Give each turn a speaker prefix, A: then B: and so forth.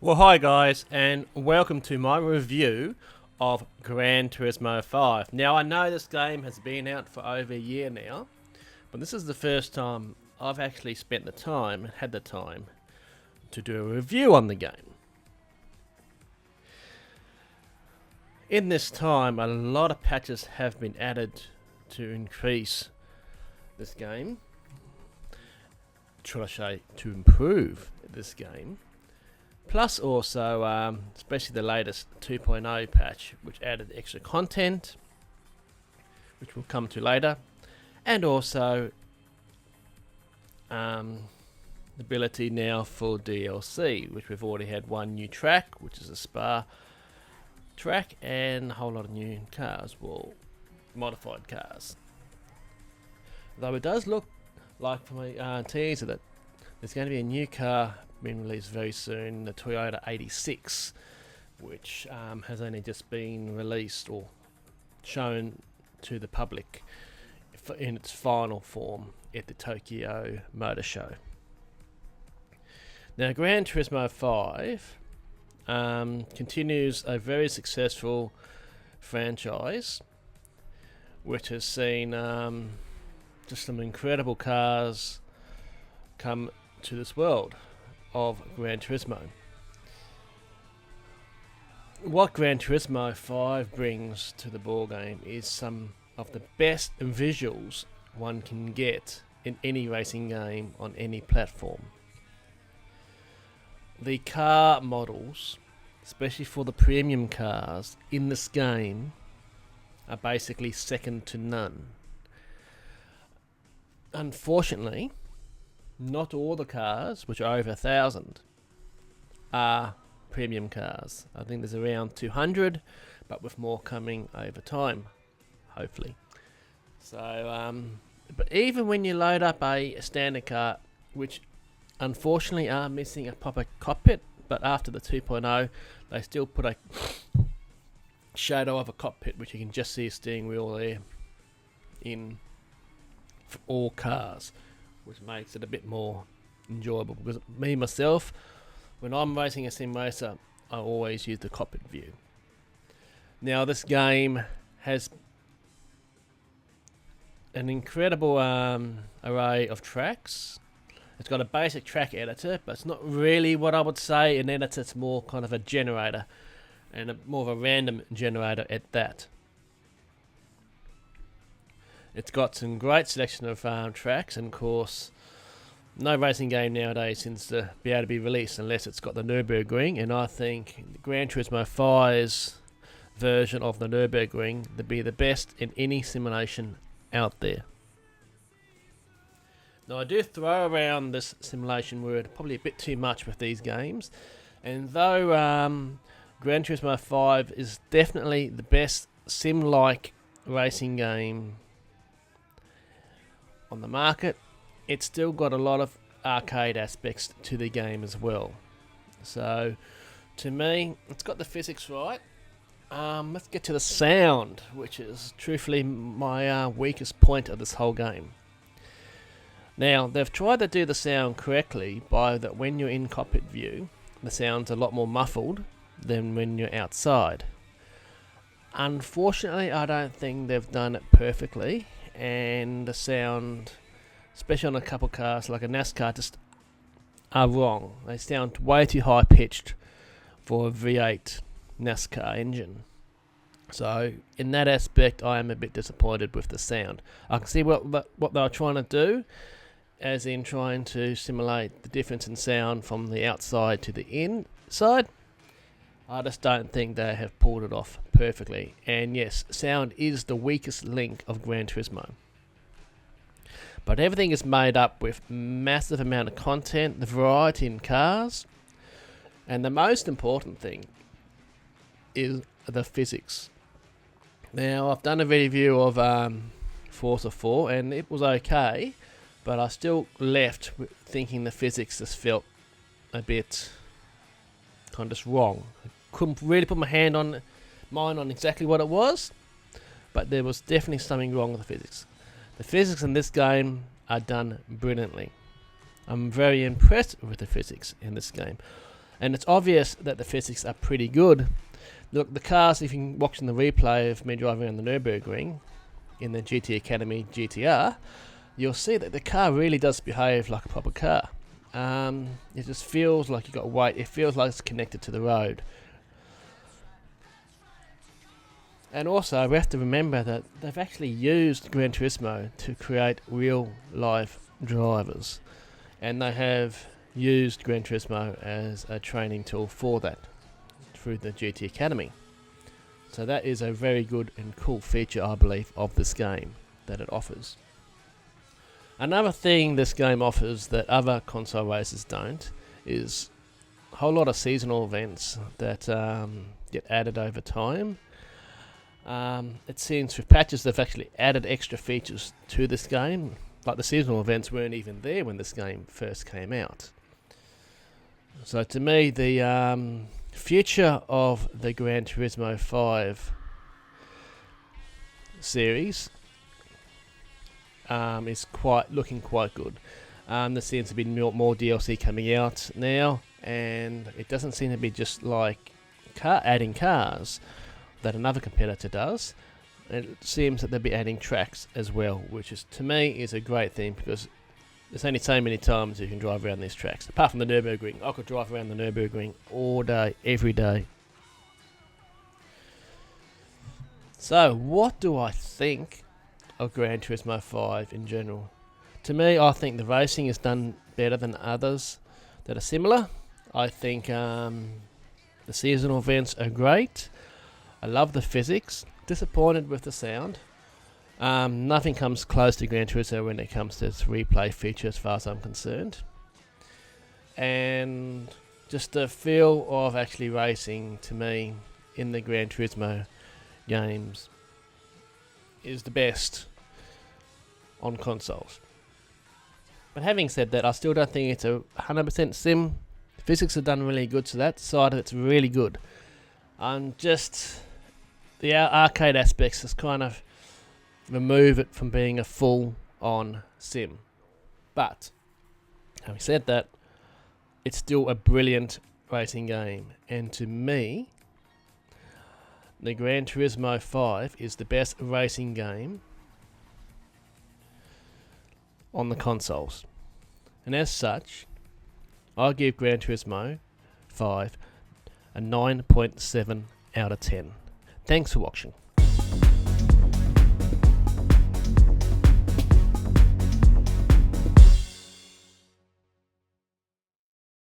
A: Well, hi guys, and welcome to my review of Gran Turismo 5. Now, I know this game has been out for over a year now, but this is the first time I've actually spent the time and had the time to do a review on the game. In this time, a lot of patches have been added to increase this game, to improve this game. Plus also, especially the latest 2.0 patch, which added extra content, which we'll come to later, and also the ability now for DLC, which we've already had one new track, which is a Spa track, and a whole lot of new cars, well, modified cars. Though it does look like from a teaser that there's going to be a new car being released very soon, the Toyota 86, which has only just been released or shown to the public in its final form at the Tokyo Motor Show. Now, Gran Turismo 5 continues a very successful franchise, which has seen just some incredible cars come to this world of Gran Turismo. What Gran Turismo 5 brings to the ball game is some of the best visuals one can get in any racing game on any platform. The car models, especially for the premium cars in this game, are basically second to none. Unfortunately, not all the cars, which are over 1,000, are premium cars. I think there's around 200, but with more coming over time, hopefully. So, but even when you load up a standard car, which unfortunately are missing a proper cockpit, but after the 2.0, they still put a shadow of a cockpit, which you can just see a steering wheel there in for all cars, which makes it a bit more enjoyable. Because me, myself, when I'm racing a sim racer, I always use the cockpit view. Now, this game has an incredible array of tracks. It's got a basic track editor, but it's not really what I would say an editor. It's more kind of a generator, and more of a random generator at that. It's got some great selection of tracks, and of course, no racing game nowadays seems to be able to be released unless it's got the Nürburgring, and I think Gran Turismo 5's version of the Nürburgring to be the best in any simulation out there. Now, I do throw around this simulation word probably a bit too much with these games, and though Gran Turismo 5 is definitely the best sim-like racing game on the market, it's still got a lot of arcade aspects to the game as well. So, to me, it's got the physics right. Let's get to the sound, which is truthfully my weakest point of this whole game. Now, they've tried to do the sound correctly by that when you're in cockpit view, the sound's a lot more muffled than when you're outside. Unfortunately, I don't think they've done it perfectly, and the sound, especially on a couple cars like a NASCAR, just are wrong. They sound way too high pitched for a V8 NASCAR engine. So in that aspect, I am a bit disappointed with the sound. I can see what they were trying to do, as in trying to simulate the difference in sound from the outside to the inside. I just don't think they have pulled it off perfectly. And yes, sound is the weakest link of Gran Turismo. But everything is made up with massive amount of content, the variety in cars, and the most important thing is the physics. Now, I've done a review of Forza 4, and it was okay, but I still left thinking the physics just felt a bit kind of just wrong. I couldn't really put my mind on exactly what it was, but there was definitely something wrong with the physics. The physics in this game are done brilliantly. I'm very impressed with the physics in this game. And it's obvious that the physics are pretty good. Look, the cars, if you're watching the replay of me driving around the Nürburgring in the GT Academy GTR, you'll see that the car really does behave like a proper car. It just feels like you've got weight. It feels like it's connected to the road. And also, we have to remember that they've actually used Gran Turismo to create real life drivers. And they have used Gran Turismo as a training tool for that through the GT Academy. So that is a very good and cool feature, I believe, of this game that it offers. Another thing this game offers that other console races don't is a whole lot of seasonal events that get added over time. It seems with patches they've actually added extra features to this game. Like the seasonal events weren't even there when this game first came out. So to me, the future of the Gran Turismo 5 series is looking quite good. There seems to be more DLC coming out now, and it doesn't seem to be just like adding cars that another competitor does. It seems that they'll be adding tracks as well, which is, to me, is a great thing, because there's only so many times you can drive around these tracks. Apart from the Nürburgring, I could drive around the Nürburgring all day, every day. So, what do I think of Gran Turismo 5 in general? To me, I think the racing is done better than others that are similar. I think the seasonal events are great. I love the physics. Disappointed with the sound. Nothing comes close to Gran Turismo when it comes to its replay feature as far as I'm concerned. And just the feel of actually racing, to me, in the Gran Turismo games is the best on consoles. But having said that, I still don't think it's a 100% sim. Physics are done really good, so that side of it's really good. Just the arcade aspects just kind of remove it from being a full-on sim. But having said that, it's still a brilliant racing game, and to me, the Gran Turismo 5 is the best racing game on the consoles. And as such, I give Gran Turismo 5 a 9.7 out of 10. Thanks for watching.